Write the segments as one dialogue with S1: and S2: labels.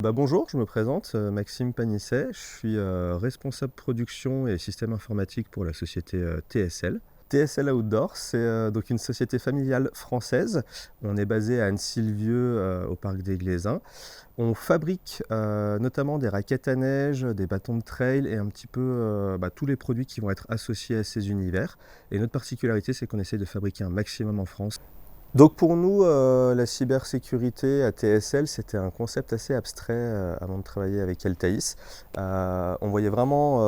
S1: Bonjour, je me présente, Maxime Panisset. Je suis responsable production et système informatique pour la société TSL. TSL Outdoor, c'est donc une société familiale française. On est basé à Anne-Sylvieux, au parc des Glaisins. On fabrique notamment des raquettes à neige, des bâtons de trail et un petit peu tous les produits qui vont être associés à ces univers. Et notre particularité, c'est qu'on essaie de fabriquer un maximum en France. Donc pour nous, la cybersécurité à TSL, c'était un concept assez abstrait avant de travailler avec Altaïs. On voyait vraiment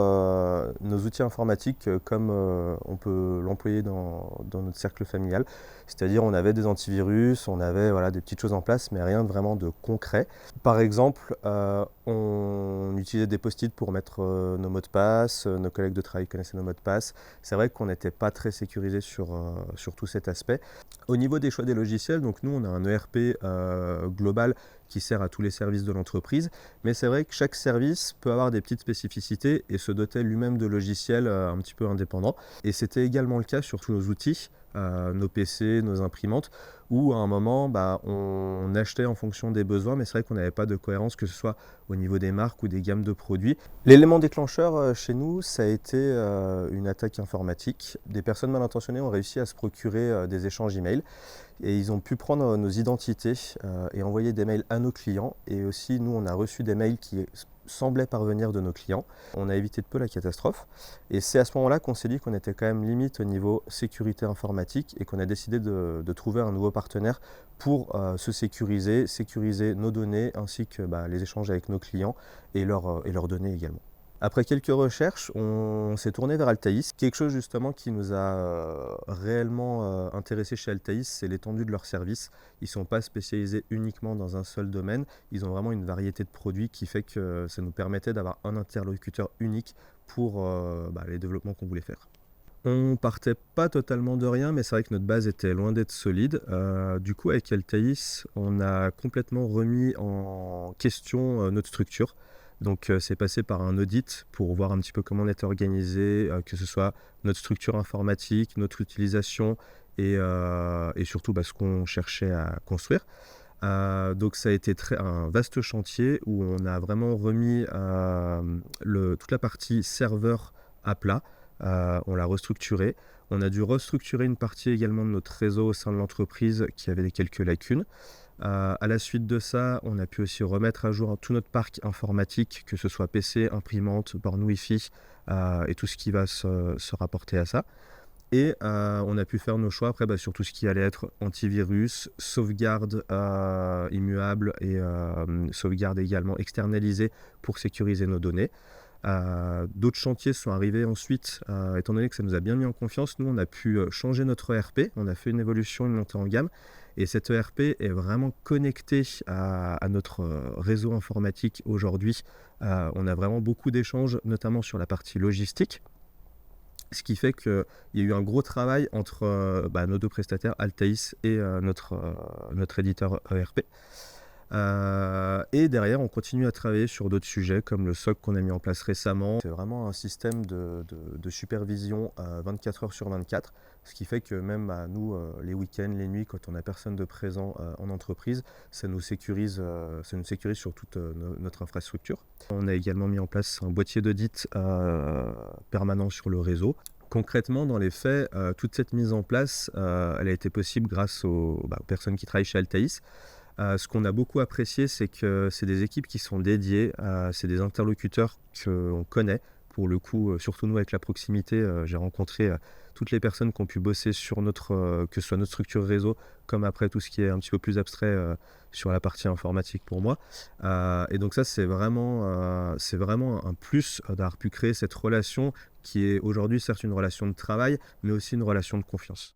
S1: nos outils informatiques comme on peut l'employer dans notre cercle familial. C'est-à-dire on avait des antivirus, on avait des petites choses en place, mais rien de vraiment de concret. Par exemple, on utilisait des post-it pour mettre nos mots de passe, nos collègues de travail connaissaient nos mots de passe. C'est vrai qu'on n'était pas très sécurisé sur tout cet aspect. Au niveau des choix des logiciels, donc nous on a un ERP global qui sert à tous les services de l'entreprise, mais c'est vrai que chaque service peut avoir des petites spécificités et se doter lui-même de logiciels un petit peu indépendants. Et c'était également le cas sur tous nos outils, nos PC, nos imprimantes, où à un moment on achetait en fonction des besoins, mais c'est vrai qu'on n'avait pas de cohérence, que ce soit au niveau des marques ou des gammes de produits. L'élément déclencheur chez nous, ça a été une attaque informatique. Des personnes mal intentionnées ont réussi à se procurer des échanges email et ils ont pu prendre nos identités et envoyer des mails à nos clients. Et aussi, nous, on a reçu des mails qui semblaient parvenir de nos clients. On a évité de peu la catastrophe. Et c'est à ce moment-là qu'on s'est dit qu'on était quand même limite au niveau sécurité informatique et qu'on a décidé de trouver un nouveau partenaire pour se sécuriser nos données ainsi que les échanges avec nos clients et leurs données également. Après quelques recherches, on s'est tourné vers Altaïs. Quelque chose justement qui nous a réellement intéressé chez Altaïs, c'est l'étendue de leurs services. Ils ne sont pas spécialisés uniquement dans un seul domaine. Ils ont vraiment une variété de produits qui fait que ça nous permettait d'avoir un interlocuteur unique pour les développements qu'on voulait faire. On partait pas totalement de rien, mais c'est vrai que notre base était loin d'être solide. Du coup, avec Altaïs, on a complètement remis en question notre structure. Donc, c'est passé par un audit pour voir un petit peu comment on était organisé, que ce soit notre structure informatique, notre utilisation et surtout ce qu'on cherchait à construire. Donc, ça a été un vaste chantier où on a vraiment remis toute la partie serveur à plat. On l'a restructuré. On a dû restructurer une partie également de notre réseau au sein de l'entreprise qui avait quelques lacunes. À la suite de ça, on a pu aussi remettre à jour tout notre parc informatique, que ce soit PC, imprimante, borne Wi-Fi et tout ce qui va se rapporter à ça. Et on a pu faire nos choix après sur tout ce qui allait être antivirus, sauvegarde immuable et sauvegarde également externalisée pour sécuriser nos données. D'autres chantiers sont arrivés ensuite, étant donné que ça nous a bien mis en confiance. Nous, on a pu changer notre ERP, on a fait une évolution, une montée en gamme, et cet ERP est vraiment connecté à notre réseau informatique aujourd'hui. On a vraiment beaucoup d'échanges, notamment sur la partie logistique, ce qui fait qu'il y a eu un gros travail entre nos deux prestataires, Altaïs et notre éditeur ERP. Et derrière, on continue à travailler sur d'autres sujets comme le SOC qu'on a mis en place récemment. C'est vraiment un système de supervision 24 heures sur 24, ce qui fait que même à nous, les week-ends, les nuits, quand on n'a personne de présent en entreprise, ça nous sécurise sur toute notre infrastructure. On a également mis en place un boîtier d'audit permanent sur le réseau. Concrètement, dans les faits, toute cette mise en place, elle a été possible grâce aux personnes qui travaillent chez Altaïs. Ce qu'on a beaucoup apprécié, c'est que c'est des équipes qui sont dédiées, c'est des interlocuteurs qu'on connaît. Pour le coup, surtout nous avec la proximité, j'ai rencontré toutes les personnes qui ont pu bosser sur que ce soit notre structure réseau, comme après tout ce qui est un petit peu plus abstrait sur la partie informatique pour moi. Et donc ça, c'est vraiment un plus d'avoir pu créer cette relation qui est aujourd'hui certes une relation de travail, mais aussi une relation de confiance.